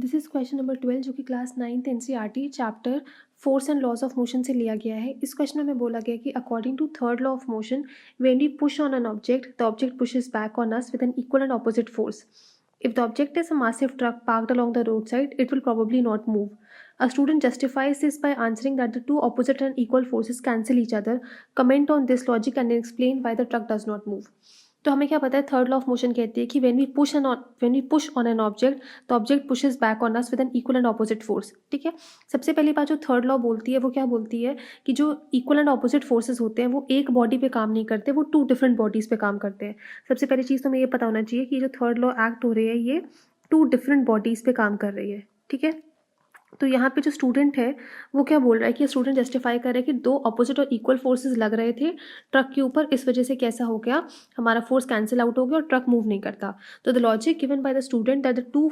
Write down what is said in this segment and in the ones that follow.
This is question number 12 जो कि class 9th NCERT chapter force and laws of motion से लिया गया है। इस क्वेश्चन में हमें बोला गया कि according to third law of motion when we push on an object the object pushes back on us with an equal and opposite force. If the object is a massive truck parked along the roadside, it will probably not move. A student justifies this by answering that the two opposite and equal forces cancel each other. Comment on this logic and explain why the truck does not move. तो हमें क्या पता है, third law of motion कहती है कि when we push on an object the object pushes back on us with an equal and opposite force. ठीक है, सबसे पहली बात जो थर्ड लॉ बोलती है वो क्या बोलती है कि जो इक्वल एंड ऑपोजिट फोर्सेस होते हैं वो एक बॉडी पे काम नहीं करते, वो टू डिफरेंट बॉडीज पे काम करते हैं। सबसे पहली चीज़ तो हमें ये पता होना चाहिए कि जो थर्ड लॉ एक्ट हो रही है ये टू डिफरेंट बॉडीज पे काम कर रही है। ठीक है, तो यहाँ पे जो स्टूडेंट है वो क्या बोल रहा है कि स्टूडेंट जस्टिफाई कर रहा है कि दो अपोजिट और इक्वल फोर्सेस लग रहे थे ट्रक के ऊपर, इस वजह से कैसा हो गया, हमारा फोर्स कैंसिल आउट हो गया और ट्रक मूव नहीं करता। तो the logic given by the student that the two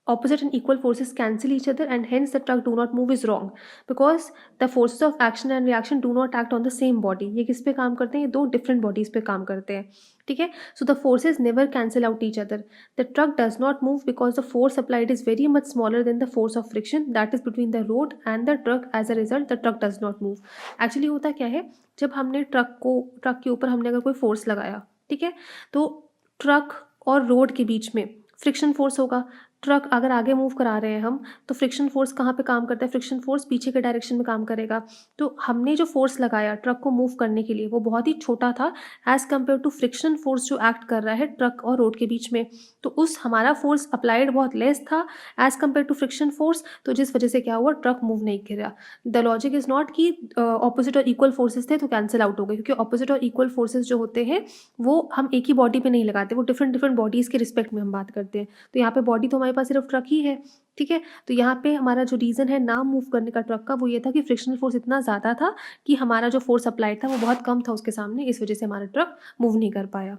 opposite and equal forces cancel each other and hence the truck do not move is wrong because the forces of action and reaction do not act on the same body. ये किस पे काम करते हैं, ये दो different bodies पे काम करते हैं। ठीक है, so the forces never cancel out each other. The truck does not move because the force applied is very much smaller than the force of friction that is between the road and the truck. As a result the truck does not move. Actually होता क्या है, जब हमने truck के ऊपर हमने अगर कोई फोर्स लगाया, ठीक है, तो ट्रक और रोड के बीच में फ्रिक्शन फोर्स होगा। ट्रक अगर आगे मूव करा रहे हैं हम, तो फ्रिक्शन फोर्स कहाँ पे काम करता है, फ्रिक्शन फोर्स पीछे के डायरेक्शन में काम करेगा। तो हमने जो फोर्स लगाया ट्रक को मूव करने के लिए वो बहुत ही छोटा था as compared to friction force जो एक्ट कर रहा है ट्रक और रोड के बीच में। तो उस हमारा फोर्स अप्लाइड बहुत लेस था as compared to friction force, तो जिस वजह से क्या हुआ, ट्रक मूव नहीं किया। द लॉजिक इज नॉट कि ऑपोजिट और इक्वल फोर्सेज थे तो कैंसिल आउट हो गए, क्योंकि ऑपोजिट और इक्वल फोर्सेज जो होते हैं वो हम एक ही बॉडी पे नहीं लगाते, वो डिफरेंट डिफरेंट बॉडीज़ के रिस्पेक्ट में हम बात करते हैं। तो यहाँ पे बॉडी तो हमारे पास सिर्फ ट्रक ही है। ठीक है, तो यहाँ पे हमारा जो रीज़न है ना मूव करने का ट्रक का वो ये था कि फ्रिक्शनल फोर्स इतना ज़्यादा था कि हमारा जो फोर्स अप्लाइड था वो बहुत कम था उसके सामने, इस वजह से हमारा ट्रक मूव नहीं कर पाया।